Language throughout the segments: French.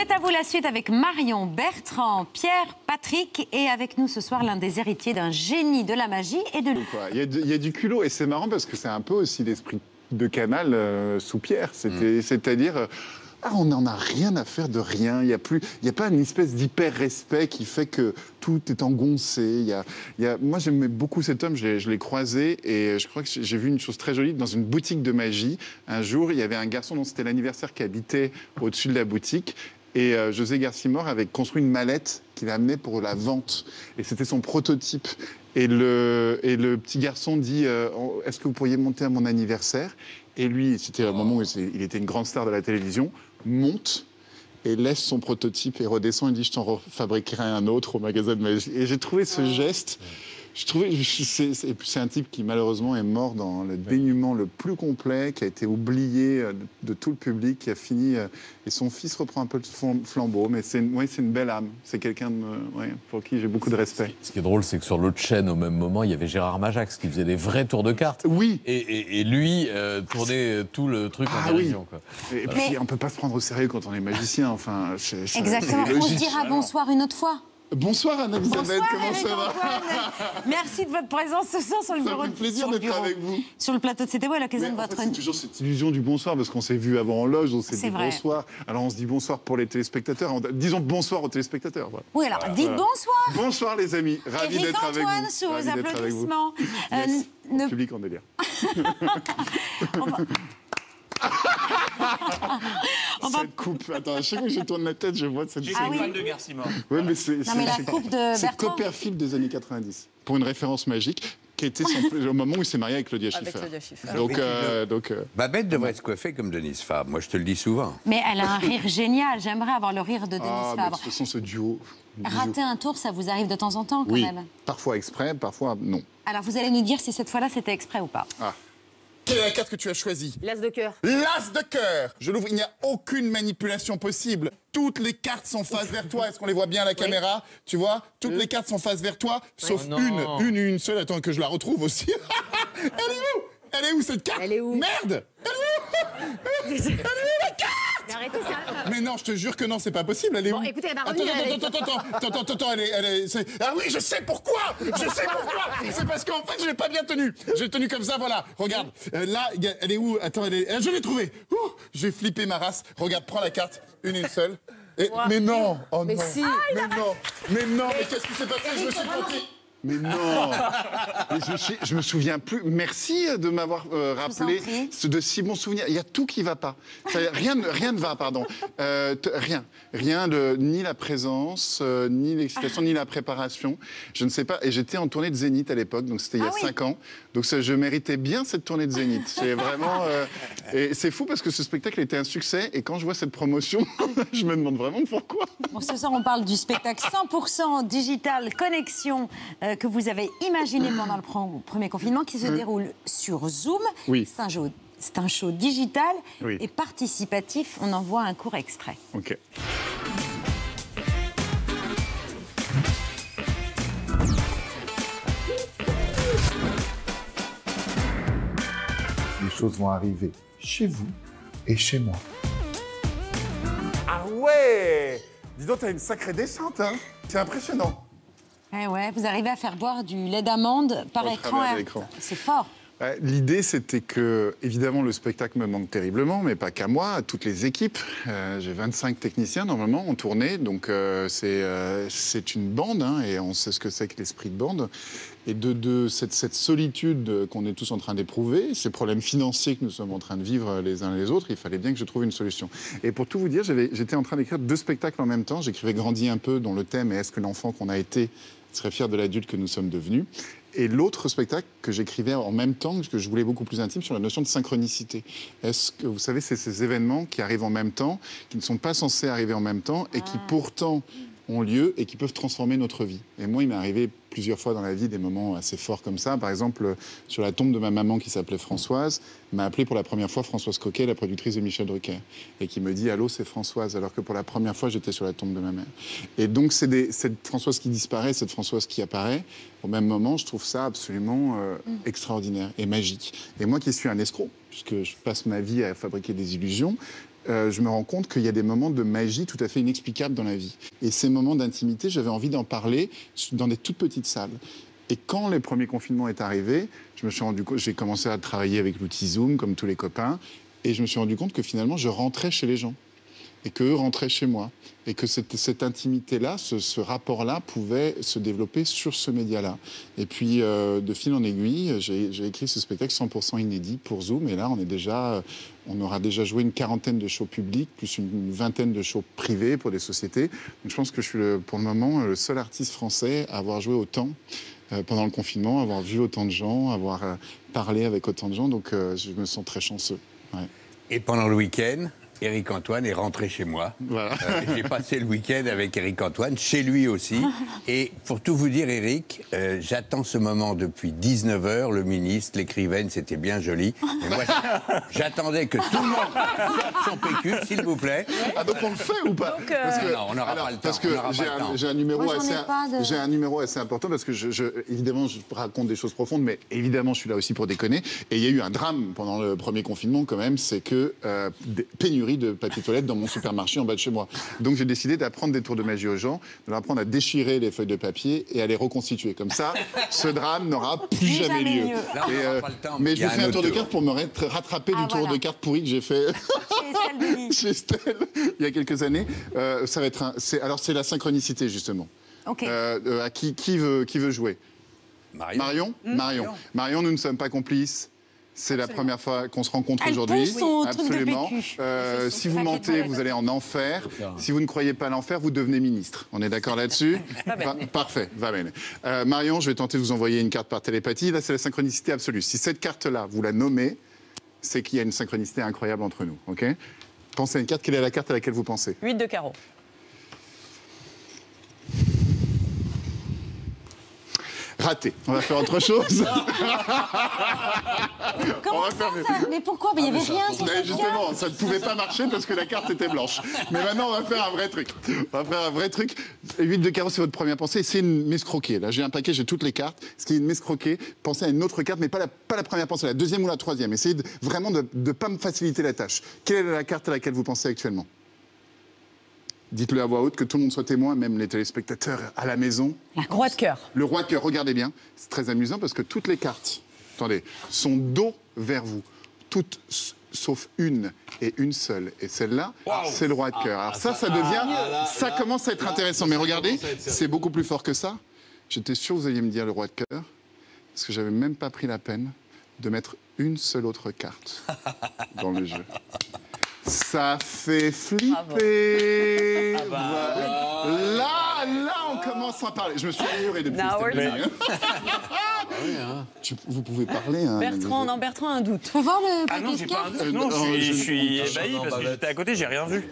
C'est à vous la suite avec Marion, Bertrand, Pierre, Patrick et avec nous ce soir l'un des héritiers d'un génie de la magie et de l'humour. Il y a du culot et c'est marrant parce que c'est un peu aussi l'esprit de Canal sous Pierre. C'est-à-dire, on n'en a rien à faire de rien. Il n'y a pas une espèce d'hyper-respect qui fait que tout est engoncé. Moi, j'aimais beaucoup cet homme, je l'ai croisé et je crois que j'ai vu une chose très jolie dans une boutique de magie. Un jour, il y avait un garçon dont c'était l'anniversaire qui habitait au-dessus de la boutique. Et José Garcimore avait construit une mallette qu'il a amenée pour la vente. Et c'était son prototype. Et le petit garçon dit est-ce que vous pourriez monter à mon anniversaire? Et lui, c'était un moment où il était une grande star de la télévision, monte et laisse son prototype et redescend et dit je t'en refabriquerai un autre au magasin de magie. Et j'ai trouvé ce geste. Et puis c'est un type qui malheureusement est mort dans le dénuement le plus complet, qui a été oublié de tout le public, qui a fini... et son fils reprend un peu le flambeau, mais c'est une belle âme. C'est quelqu'un pour qui j'ai beaucoup de respect. Ce qui est drôle, c'est que sur l'autre chaîne, au même moment, il y avait Gérard Majax qui faisait des vrais tours de cartes. Oui. Et lui tournait tout le truc en télévision. Quoi. Et puis on ne peut pas se prendre au sérieux quand on est magicien. Enfin, exactement. On se dira bonsoir une autre fois. Bonsoir Anne-Elisabeth, comment ça va? Merci de votre présence ce soir sur le bureau. Ça fait plaisir d'être avec vous. Sur le plateau de CTO à l'occasion de votre... C'est toujours cette illusion du bonsoir, parce qu'on s'est vu avant en loge, on s'est dit bonsoir. Alors on se dit bonsoir pour les téléspectateurs. Disons bonsoir aux téléspectateurs. Voilà. Oui, alors dites bonsoir. Bonsoir les amis, ravi d'être avec vous. Antoine, sous vos applaudissements. Le public en délire. Cette coupe, attends, à chaque fois que je tourne la tête, je vois cette J'ai une fan de Garcimore. Oui, mais c'est la coupe de c'est Copperfield des années 90, pour une référence magique, qui était au moment où il s'est marié avec Claudia Schiffer. Donc, Babette devrait se coiffer comme Denise Fabre, moi je te le dis souvent. Mais elle a un rire génial, j'aimerais avoir le rire de Denise Fabre. De toute façon, ce duo... Rater un tour, ça vous arrive de temps en temps quand même? Parfois exprès, parfois non. Alors vous allez nous dire si cette fois-là c'était exprès ou pas. Quelle est la carte que tu as choisie? L'as de cœur. L'as de cœur. Je l'ouvre, il n'y a aucune manipulation possible. Toutes les cartes sont face vers toi. Est-ce qu'on les voit bien à la caméra? Tu vois? Toutes les cartes sont face vers toi, sauf une seule. Attends, que je la retrouve aussi. Elle est où? Elle est où cette carte? Elle est où? Merde! Elle est où la carte? Mais arrêtez ça. Mais non, je te jure que non, c'est pas possible. Elle est où? Bon, écoutez, elle va revenir. Attends, ah oui, je sais pourquoi! Je sais pourquoi! C'est parce qu'en fait, je l'ai pas bien tenue. Je l'ai tenue comme ça, voilà. Regarde, là, elle est où? Attends, je l'ai trouvée. J'ai flippé ma race. Regarde, prends la carte, une seule. Mais non! Oh mais non! si. Mais non! Mais qu'est-ce qui s'est passé? Je me suis trompé. Mais non. Mais je me souviens plus. Merci de m'avoir rappelé de si bons souvenirs. Il y a tout qui va pas. Rien ne va, pardon. Rien ni la présence, ni l'excitation, ni la préparation. Je ne sais pas. Et j'étais en tournée de Zénith à l'époque, donc c'était il y a 5 ans. Donc je méritais bien cette tournée de Zénith. C'est vraiment. Et c'est fou parce que ce spectacle était un succès. Et quand je vois cette promotion, je me demande vraiment pourquoi. Bon, ce soir, on parle du spectacle 100% digital connexion que vous avez imaginé pendant le premier confinement, qui se déroule sur Zoom. Oui. C'est un show digital Oui. et participatif. On en voit un court extrait. Ok. Les choses vont arriver chez vous et chez moi. Ah ouais! Dis donc, t'as une sacrée descente, hein? C'est impressionnant. Ouais, vous arrivez à faire boire du lait d'amande par écran. C'est fort. L'idée, c'était que, évidemment, le spectacle me manque terriblement, mais pas qu'à moi, à toutes les équipes. J'ai 25 techniciens, normalement, en tournée, donc c'est une bande, hein, et on sait ce que c'est que l'esprit de bande. Et de cette solitude qu'on est tous en train d'éprouver, ces problèmes financiers que nous sommes en train de vivre les uns les autres, il fallait bien que je trouve une solution. Et pour tout vous dire, j'étais en train d'écrire 2 spectacles en même temps. J'écrivais Grandi un peu, dont le thème est « Est-ce que l'enfant qu'on a été serait fier de l'adulte que nous sommes devenus ?» Et l'autre spectacle que j'écrivais en même temps, que je voulais beaucoup plus intime, sur la notion de synchronicité. Est-ce que, vous savez, c'est ces événements qui arrivent en même temps, qui ne sont pas censés arriver en même temps, et qui pourtant ont lieu et qui peuvent transformer notre vie. Et moi, il m'est arrivé plusieurs fois dans la vie des moments assez forts comme ça. Par exemple, sur la tombe de ma maman qui s'appelait Françoise, m'a appelé pour la première fois Françoise Coquet, la productrice de Michel Drucker, et qui me dit « Allô, c'est Françoise », alors que pour la première fois, j'étais sur la tombe de ma mère. Et donc, cette Françoise qui disparaît, cette Françoise qui apparaît, au même moment, je trouve ça absolument extraordinaire et magique. Et moi qui suis un escroc, puisque je passe ma vie à fabriquer des illusions, je me rends compte qu'il y a des moments de magie tout à fait inexplicables dans la vie. Et ces moments d'intimité, j'avais envie d'en parler dans des toutes petites salles. Et quand le premier confinement est arrivé, je me suis rendu compte, j'ai commencé à travailler avec l'outil Zoom, comme tous les copains, et je me suis rendu compte que finalement, je rentrais chez les gens. Et qu'eux rentraient chez moi. Et que cette intimité-là, ce rapport-là pouvait se développer sur ce média-là. Et puis, de fil en aiguille, j'ai écrit ce spectacle 100% inédit pour Zoom. Et là, on aura déjà joué une 40aine de shows publics, plus une 20aine de shows privés pour des sociétés. Donc je pense que je suis, pour le moment, le seul artiste français à avoir joué autant pendant le confinement, avoir vu autant de gens, avoir parlé avec autant de gens. Donc, je me sens très chanceux. Ouais. Et pendant le week-end, Éric Antoine est rentré chez moi. Voilà. J'ai passé le week-end avec Éric Antoine, chez lui aussi. Et pour tout vous dire, Éric, j'attends ce moment depuis 19h. Le ministre, l'écrivaine, c'était bien joli. Et moi, j'attendais que tout le monde sorte son PQ, s'il vous plaît. Ah, donc on le fait ou pas? Donc, Parce que, non, on n'aura pas le temps. Parce que j'ai un numéro Moi, j'en ai assez, pas de- j'ai un numéro assez important parce que évidemment je raconte des choses profondes, mais évidemment je suis là aussi pour déconner. Et il y a eu un drame pendant le premier confinement quand même, c'est que pénurie de papier toilette dans mon supermarché en bas de chez moi. Donc j'ai décidé d'apprendre des tours de magie aux gens, de leur apprendre à déchirer les feuilles de papier et à les reconstituer. Comme ça, ce drame n'aura plus jamais lieu. Là, on Et, n'aura pas le temps, mais il je y a vous fais un un tour de autre carte pour me rattraper du tour voilà. de carte pourri que j'ai fait. Chez Estelle Denis. Chez Estelle, il y a quelques années. Ça va être alors c'est la synchronicité justement. Ok. À qui veut jouer? Marion. Marion, nous ne sommes pas complices. C'est la première fois qu'on se rencontre Elle aujourd'hui. pose son truc de Absolument. PQ. Si vous mentez, vous allez en enfer. Si vous ne croyez pas à l'enfer, vous devenez ministre. On est d'accord là-dessus? Parfait, va bene. Marion, je vais tenter de vous envoyer une carte par télépathie. Là, c'est la synchronicité absolue. Si cette carte-là, vous la nommez, c'est qu'il y a une synchronicité incroyable entre nous. Ok? Pensez à une carte. Quelle est la carte à laquelle vous pensez? 8 de carreau. Raté. On va faire autre chose. Comment on va ça, faire mieux. ça Mais pourquoi Il n'y avait rien sur Mais cette carte. justement, ça ne pouvait pas marcher parce que la carte était blanche. Mais maintenant, on va faire un vrai truc. On va faire un vrai truc. 8 de carreau, c'est votre première pensée. C'est une m'escroquer. Là, j'ai un paquet, j'ai toutes les cartes. Ce qui est une m'escroquer, pensez à une autre carte, mais pas la première pensée, la deuxième ou la troisième. Essayez vraiment de ne pas me faciliter la tâche. Quelle est la carte à laquelle vous pensez actuellement? Dites-le à voix haute, que tout le monde soit témoin, même les téléspectateurs à la maison. La roi de cœur. Le roi de cœur, regardez bien, c'est très amusant parce que toutes les cartes, attendez, sont dos vers vous. Toutes sauf une et une seule. Et celle-là, c'est le roi de cœur. Alors ça devient, ça commence à être intéressant. Mais regardez, c'est beaucoup plus fort que ça. J'étais sûr que vous alliez me dire le roi de cœur parce que j'avais même pas pris la peine de mettre une seule autre carte dans le jeu. Ça fait flipper. Là, on commence à parler. Je me suis amélioré depuis. Now we're C'était bien. Vous pouvez parler. Hein, Bertrand a un doute. Tu peux voir le Ah non, paquet j'ai de pas un cartes doute. Non, je suis Non, ébahi non, parce que Babette. j'étais à côté, j'ai rien vu.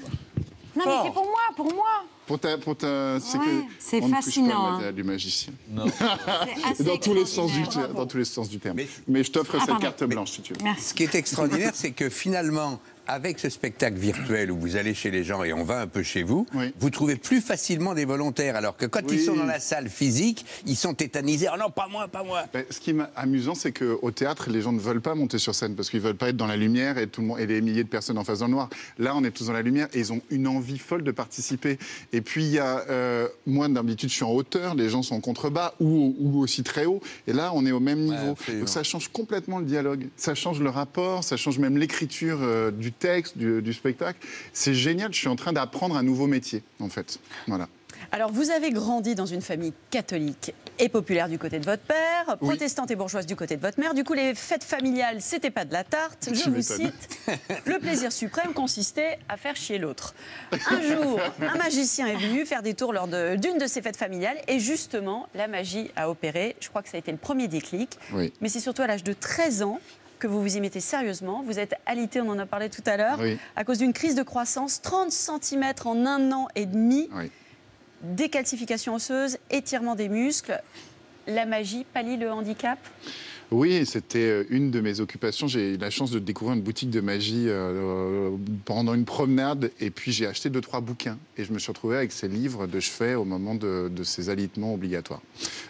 Non, mais c'est pour moi, pour moi. C'est Ouais, que c'est on ne touche fascinant, pas le hein. matériel du magicien. C'est assez Dans tous les sens du extraordinaire. terme. Dans tous les sens du terme. Mais- Mais je t'offre cette pardon. carte blanche si tu veux. Merci. Ce qui est extraordinaire, c'est que finalement, avec ce spectacle virtuel où vous allez chez les gens et on va un peu chez vous, Oui. vous trouvez plus facilement des volontaires. Alors que quand ils Oui. sont dans la salle physique, ils sont tétanisés. Oh non, pas moi, pas moi. Ben, ce qui est amusant, c'est qu'au théâtre, les gens ne veulent pas monter sur scène parce qu'ils ne veulent pas être dans la lumière et, tout le monde, et des milliers de personnes en face dans le noir. Là, on est tous dans la lumière et ils ont une envie folle de participer. Et puis, il y a, moi, d'habitude, je suis en hauteur, les gens sont en contrebas ou aussi très haut. Et là, on est au même niveau. absolument. Donc ça change complètement le dialogue. Ça change le rapport, ça change même l'écriture du texte, du spectacle. C'est génial, je suis en train d'apprendre un nouveau métier, en fait. Voilà. Alors, vous avez grandi dans une famille catholique et populaire du côté de votre père, Oui. protestante et bourgeoise du côté de votre mère. Du coup, les fêtes familiales, c'était pas de la tarte. Je Tu vous m'étonnes. cite, le plaisir suprême consistait à faire chier l'autre. Un jour, un magicien est venu faire des tours lors d'une de ces fêtes familiales et justement, la magie a opéré. Je crois que ça a été le premier déclic. Oui. Mais c'est surtout à l'âge de 13 ans que vous vous y mettez sérieusement. Vous êtes alité, on en a parlé tout à l'heure, Oui. à cause d'une crise de croissance, 30 cm en 1 an et demi. Oui. Décalcification osseuse, étirement des muscles. La magie pallie le handicap. Oui, c'était une de mes occupations. J'ai eu la chance de découvrir une boutique de magie pendant une promenade. Et puis, j'ai acheté 2-3 bouquins. Et je me suis retrouvé avec ces livres de chevet au moment de ces alitements obligatoires.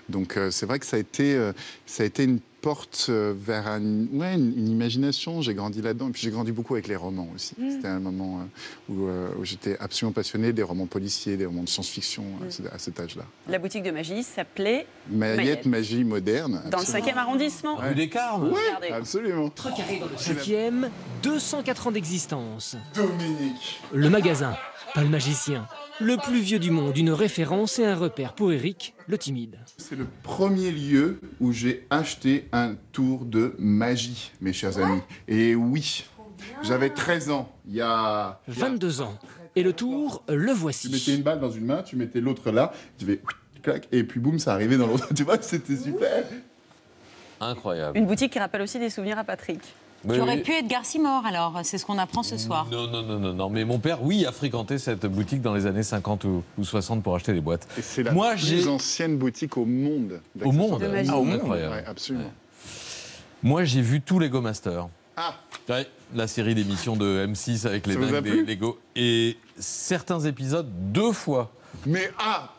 Donc, c'est vrai que ça a été une porte vers une imagination. J'ai grandi là-dedans. Et puis j'ai grandi beaucoup avec les romans aussi. C'était un moment où j'étais absolument passionné des romans policiers, des romans de science-fiction à cet âge-là. La boutique de magie s'appelait Maillette Magie Moderne. Dans le 5e arrondissement. Rue des Carmes. Oui, Regardez. absolument. 3 carrés dans le 5e, 204 ans d'existence. Dominique. Le magasin, pas le magicien. Le plus vieux du monde, une référence et un repère pour Eric, le timide. C'est le premier lieu où j'ai acheté un tour de magie, mes chers amis. Et oui, j'avais 13 ans, il y a... 22 ans. Et le tour, le Tu voici. mettais une balle dans une main, tu mettais l'autre là, tu fais clac, et puis boum, ça arrivait dans l'autre. Tu vois, c'était super. Incroyable. Une boutique qui rappelle aussi des souvenirs à Patrick. Mais Qui aurait oui. pu être Garcimore, alors. C'est ce qu'on apprend ce soir. Non. Mais mon père, oui, a fréquenté cette boutique dans les années 50 ou 60 pour acheter des boîtes. Et c'est la Moi, plus ancienne boutique au monde. Au monde. De magie. Ah, Au monde. Incroyable. Ouais, absolument. Moi, j'ai vu tous Lego Masters. Ah, Ouais, la série d'émissions de M6 avec les Ça vous a dingues des plu Lego. Et certains épisodes, 2 fois. mais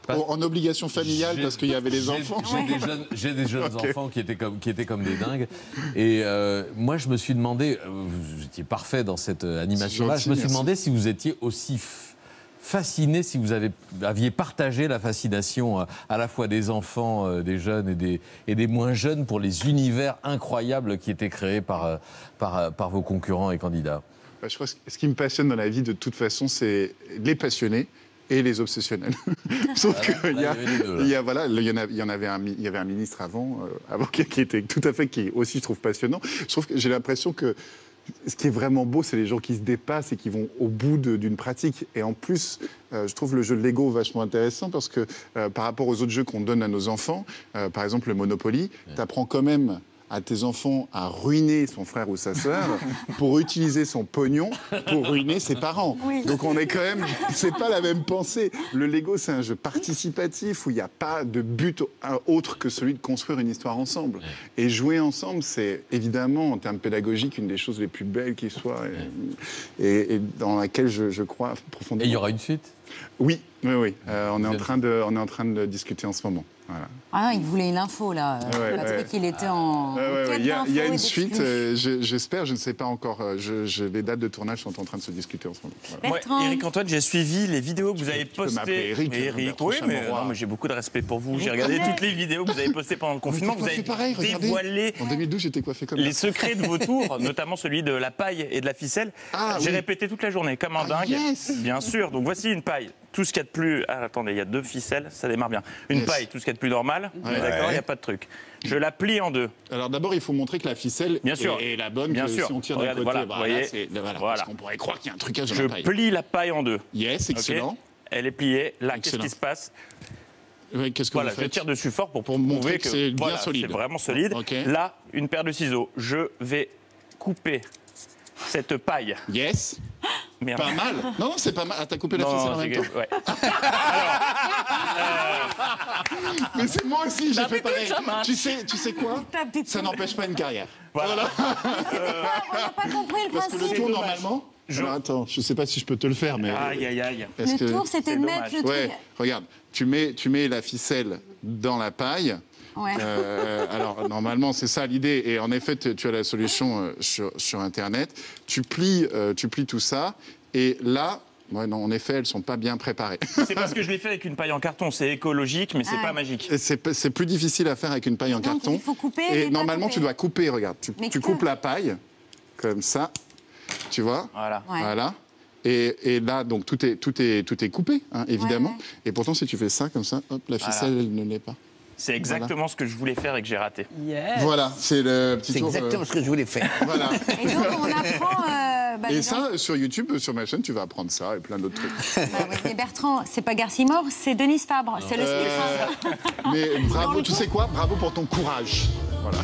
en obligation familiale J'ai- parce qu'il y avait les j'ai- enfants. J'ai des jeunes Ok. enfants qui étaient comme des dingues. Et moi, je me suis demandé, vous étiez parfait dans cette animation-là, C'est je me gentil, suis demandé merci. si vous étiez aussi fasciné, si vous aviez partagé la fascination à la fois des enfants, des jeunes et des moins jeunes pour les univers incroyables qui étaient créés par vos concurrents et candidats. Bah, je crois que ce qui me passionne dans la vie, de toute façon, c'est les passionnés et les obsessionnels. Sauf Ah, qu'il là, y il y avait les deux, là. il y a, voilà, il y avait un ministre avant qui était tout à fait, qui aussi, je trouve, passionnant. Je trouve que j'ai l'impression que ce qui est vraiment beau, c'est les gens qui se dépassent et qui vont au bout d'une pratique. Et en plus, je trouve le jeu de Lego vachement intéressant parce que par rapport aux autres jeux qu'on donne à nos enfants, par exemple le Monopoly, tu apprends quand même à tes enfants à ruiner son frère ou sa sœur pour utiliser son pognon pour ruiner ses parents. Donc on est quand même, c'est pas la même pensée. Le Lego, c'est un jeu participatif où il n'y a pas de but autre que celui de construire une histoire ensemble. Et jouer ensemble, c'est évidemment en termes pédagogiques une des choses les plus belles qui soient et dans laquelle je crois profondément. Et il y aura une suite? Oui. On est en train de discuter en ce moment. Voilà. Ah non, il voulait une info, là. Ouais, Patrick, ouais. il était en quête Il y a d'infos et une suite, d'exclus. j'espère, je ne sais pas encore. Les dates de tournage sont en train de se discuter en ce moment. Voilà. Moi, Bertrand. Eric Antoine, j'ai suivi les vidéos que vous avez peux m'appeler postées. Eric, Mais Eric, Bertrand oui, mais, Chamorrois. non, mais j'ai beaucoup de respect pour vous. J'ai regardé toutes les vidéos que vous avez postées pendant le confinement. Vous avez pareil, regardez. dévoilé En 2012, j'étais coiffé comme les ça. secrets de vos tours, notamment celui de la paille et de la ficelle. Ah, j'ai oui. répété toute la journée, comme un dingue. yes. Bien sûr. Donc voici une paille. Tout ce qu'il y a de plus. Ah, attendez, il y a 2 ficelles, ça démarre bien. Une Yes. paille, tout ce qu'il y a de plus normal. On est Ouais. d'accord, il n'y a pas de truc. Je la plie en 2. Alors d'abord, il faut montrer que la ficelle Bien sûr. est la bonne. Bien que sûr. Si on tire d'un Regardez, côté, voilà, voyez. voilà, Voilà. parce qu'on pourrait croire qu'il y a un trucage dans Je la paille. plie la paille en 2. Yes, excellent. Ok. Elle est pliée. Là, qu'est-ce Excellent. qui se passe? Ouais, qu'est-ce que Voilà, vous je faites tire dessus fort pour montrer prouver que c'est bien voilà, solide. C'est vraiment solide. Ok. Là, une paire de ciseaux. Je vais couper cette paille. Yes. Merde. Pas mal. Non, c'est pas mal. Ah, t'as coupé la ficelle en même temps. ouais. Mais c'est moi aussi, j'ai Bah, fait mais pareil. ça marche. Tu sais quoi? Tape des Ça touches. n'empêche pas une carrière. Voilà. On n'a pas compris le Parce que le principe. tour, dommage. normalement... Alors, attends, je sais pas si je peux te le faire, mais... Aïe, aïe, aïe. parce Le que- tour, c'était c'est de mettre dommage. le Ouais, truc. regarde, tu mets la ficelle dans la paille. Ouais. Alors, normalement, c'est ça l'idée. Et en effet, tu as la solution sur Internet. Tu plies tout ça. Et là, ouais, non, en effet, elles ne sont pas bien préparées. C'est parce que je l'ai fait avec une paille en carton. C'est écologique, mais c'est Ah. pas magique. Et c'est plus difficile à faire avec une paille en Donc, carton. il faut couper et Et pas normalement, couper. tu dois couper, regarde. Mais Tu que- coupes la paille, comme ça. Tu vois? Voilà. Ouais. Voilà. Et là, donc, tout est coupé, hein, évidemment. Ouais, ouais. Et pourtant, si tu fais ça, comme ça, hop, la ficelle, elle ne l'est pas. C'est exactement ce que je voulais faire et que j'ai raté. Voilà, c'est le petit C'est tour. exactement ce que je voulais faire. Voilà. Et donc, on apprend. Et les gens- ça, sur YouTube, sur ma chaîne, tu vas apprendre ça et plein d'autres trucs. Bah ouais. Mais Bertrand, c'est pas Garcimore, c'est Denise Fabre. C'est le speaker. Mais bravo, tu sais quoi? Bravo pour ton courage. Voilà.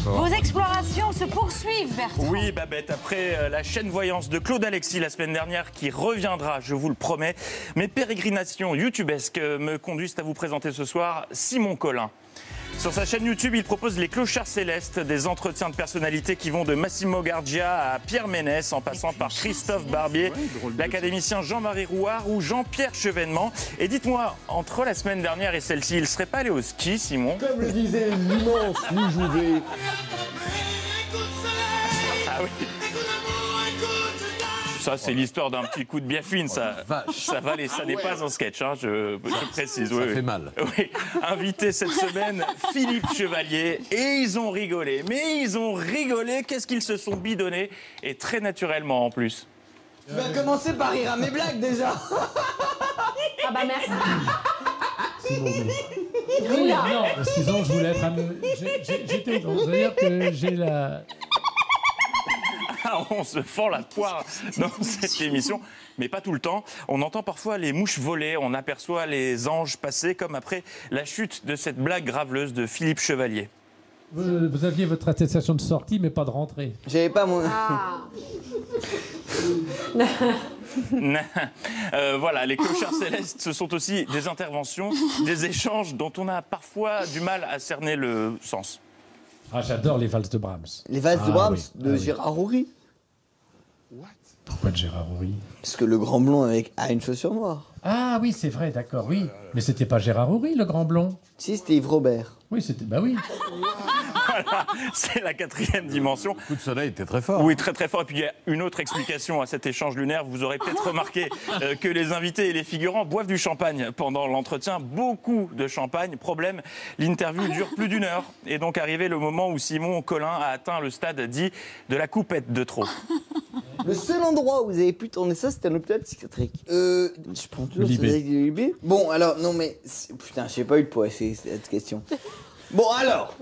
Vos explorations se poursuivent, Bertrand. Oui, Babette, après la chaîne voyance de Claude Alexis la semaine dernière, qui reviendra, je vous le promets, mes pérégrinations youtubesques me conduisent à vous présenter ce soir Simon Collin. Sur sa chaîne YouTube, il propose les clochards célestes, des entretiens de personnalités qui vont de Massimo Gardia à Pierre Ménès, en passant par Christophe Barbier, l'académicien Jean-Marie Rouard ou Jean-Pierre Chevènement. Et dites-moi, entre la semaine dernière et celle-ci, il ne serait pas allé au ski, Simon? Comme le disait l'immense Louis Jouvet. Ah oui. Ça, c'est l'histoire d'un petit coup de biafine, ça. Ça n'est pas un sketch, hein, je précise. Ça fait mal. Oui. Invité cette semaine, Philippe Chevalier. Et ils ont rigolé. Mais ils ont rigolé. Qu'est-ce qu'ils se sont bidonnés? Et très naturellement, en plus. Tu vas commencer par rire à mes blagues, déjà. Ah bah merci. C'est bon, oui, non, excusez-moi, je voulais être j'étais au grand. C'est-à-dire que j'ai la... On se fend la poire dans cette émission, mais pas tout le temps. On entend parfois les mouches voler, on aperçoit les anges passer, comme après la chute de cette blague graveleuse de Philippe Chevalier. Vous aviez votre attestation de sortie, mais pas de rentrée. J'avais pas mon... Voilà, les clochards célestes, ce sont aussi des interventions, des échanges dont on a parfois du mal à cerner le sens. Ah, j'adore les valses de Brahms. Les valses de Brahms, oui. de Gérard Houry. Pourquoi de Gérard Houry? Parce que le grand blond a une chaussure noire. Ah oui, c'est vrai, d'accord, oui. Mais c'était pas Gérard Houry, le grand blond? Si, c'était Yves Robert. Oui, c'était... Bah oui. Voilà, c'est la 4e dimension. Le coup de soleil était très fort. Oui, très très fort. Et puis il y a une autre explication à cet échange lunaire. Vous aurez peut-être remarqué que les invités et les figurants boivent du champagne pendant l'entretien. Beaucoup de champagne. Problème, l'interview dure plus d'1 heure. Et donc arrivé le moment où Simon Collin a atteint le stade dit de la coupette de trop. Le seul endroit où vous avez pu tourner ça, c'était un hôpital psychiatrique. Je prends toujours Cédric de Libé. Bon, alors, non mais... Putain, j'ai pas eu de poids, c'est cette question. Bon, alors...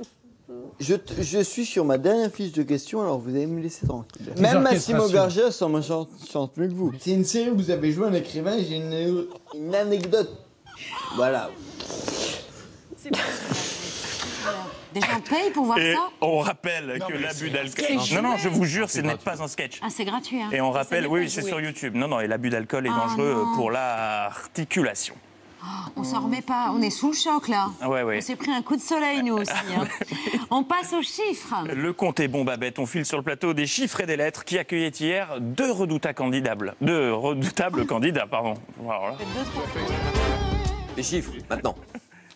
Je suis sur ma dernière fiche de questions, alors vous allez me laisser tranquille. Même Massimo Gargia chante mieux que vous. C'est une série où vous avez joué un écrivain et j'ai une anecdote. Voilà. Des gens payent pour voir Et ça? on rappelle que l'abus d'alcool... Non, je vous jure, ce n'est pas un sketch. Ah, c'est gratuit, hein. Et on rappelle, oui, c'est sur YouTube. Non, et l'abus d'alcool est dangereux pour l'articulation. On s'en remet pas, on est sous le choc là. Ouais. On s'est pris un coup de soleil nous aussi. Hein. On passe aux chiffres. Le compte est bon, Babette. On file sur le plateau des chiffres et des lettres qui accueillaient hier deux redoutables candidats. Voilà. Les chiffres, maintenant.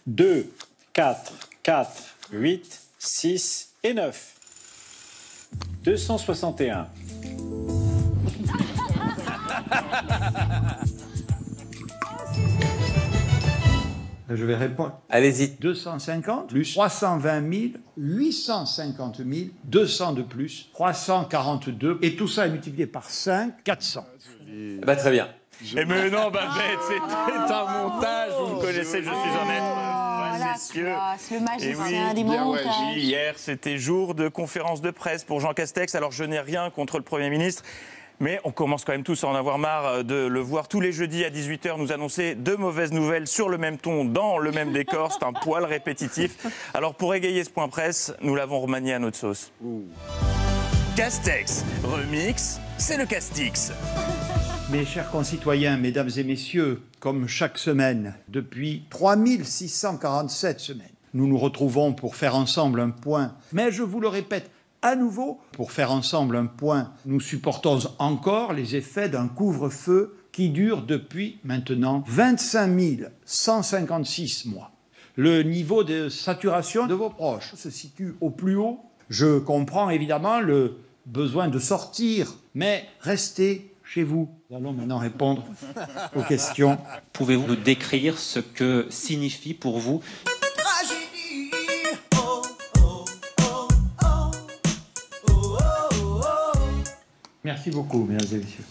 2, 4, 4, 8, 6 et 9. 261. Je vais répondre. Allez-y. 250 plus 320 000, 850 000, 200 de plus, 342. Et tout ça est multiplié par 5, 400. Bah, très bien. Mais non, Babette, c'était un montage. Vous me connaissez, je suis un être facétieux. Le magicien du montage. Hier, c'était jour de conférence de presse pour Jean Castex. Alors, je n'ai rien contre le Premier ministre. Mais on commence quand même tous à en avoir marre de le voir tous les jeudis à 18h nous annoncer de mauvaises nouvelles sur le même ton, dans le même décor. C'est un poil répétitif. Alors pour égayer ce point presse, nous l'avons remanié à notre sauce. Castex, remix, c'est le Castix. Mes chers concitoyens, mesdames et messieurs, comme chaque semaine, depuis 3647 semaines, nous nous retrouvons pour faire ensemble un point. Mais je vous le répète, à nouveau, pour faire ensemble un point, nous supportons encore les effets d'un couvre-feu qui dure depuis maintenant 25 156 mois. Le niveau de saturation de vos proches se situe au plus haut. Je comprends évidemment le besoin de sortir, mais restez chez vous. Nous allons maintenant répondre aux questions. Pouvez-vous nous décrire ce que signifie pour vous Merci beaucoup, mesdames et messieurs.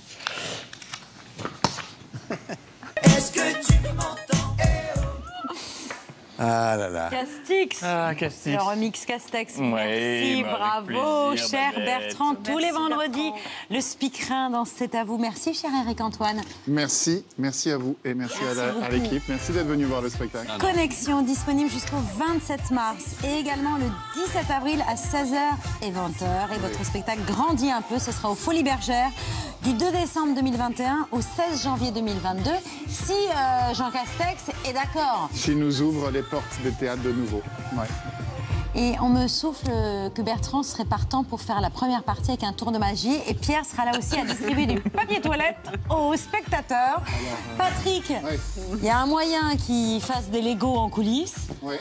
Est-ce que tu m'entends? Ah là là. Castix. Ah, Castix. Le remix Castex. Oui, Merci, bah, bravo, avec plaisir, cher Babette. Bertrand. Tous les Merci, vendredis, Bertrand. le speakerin dans C'est à vous. Merci, cher Éric-Antoine. Merci à vous et merci à l'équipe. Merci d'être venu voir le spectacle. Connexion disponible jusqu'au 27 mars et également le 17 avril à 16h et 20h. Et votre spectacle grandit un peu, ce sera au Folies Bergères du 2 décembre 2021 au 16 janvier 2022. Si Jean Castex est d'accord. S'il nous ouvre les portes des théâtres de nouveau. Ouais. Et on me souffle que Bertrand serait partant pour faire la première partie avec un tour de magie. Et Pierre sera là aussi à distribuer du papier toilette aux spectateurs. Patrick, il y a un moyen qu'il fasse des Legos en coulisses. Oui.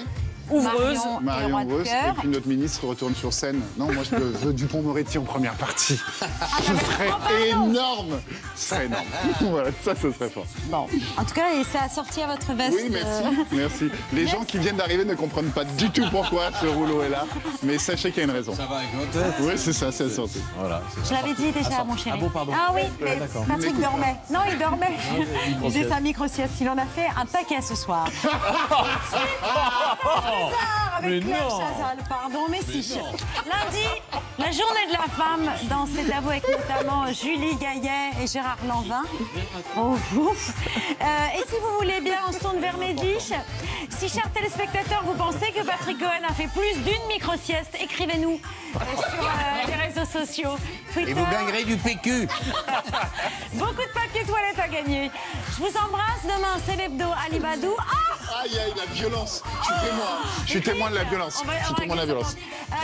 Ouvreuse. Marion Ouvreuse. Et puis notre ministre retourne sur scène. Non, moi je veux Dupond-Moretti en première partie. Ce serait énorme. Ce serait énorme. Voilà, ça, ce serait fort. Bon, en tout cas, c'est assorti à votre veste. Oui, merci. Merci. Les gens qui viennent d'arriver ne comprennent pas du tout pourquoi ce rouleau est là. Mais sachez qu'il y a une raison. Ça va avec votre tête. Oui, c'est ça, c'est assorti. Voilà. Je l'avais dit déjà, mon chéri. Ah bon, pardon. Ah oui, mais d'accord. Patrick dormait. Non, il dormait. Il faisait sa micro-sieste. Il en a fait un paquet ce soir. Avec Claire Chazal, pardon, mais si. Lundi, la journée de la femme dans C'est à vous avec notamment Julie Gaillet et Gérard Lanvin. Oh, ouf. Et si vous voulez bien, on se tourne vers Médiche. Si, chers téléspectateurs, vous pensez que Patrick Cohen a fait plus d'une micro-sieste, écrivez-nous sur les réseaux sociaux. Twitter. Et vous gagnerez du PQ. Beaucoup de papier toilette à gagner. Je vous embrasse. Demain, c'est l'hebdo Alibadou. Aïe, aïe, la violence. Je suis témoin. Je suis témoin de la violence. Je suis témoin de la violence.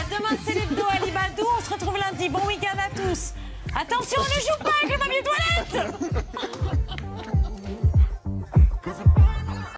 Demain, c'est l'hebdo Alibadou. On se retrouve lundi. Bon week-end à tous. Attention, ne joue pas avec le papier toilette.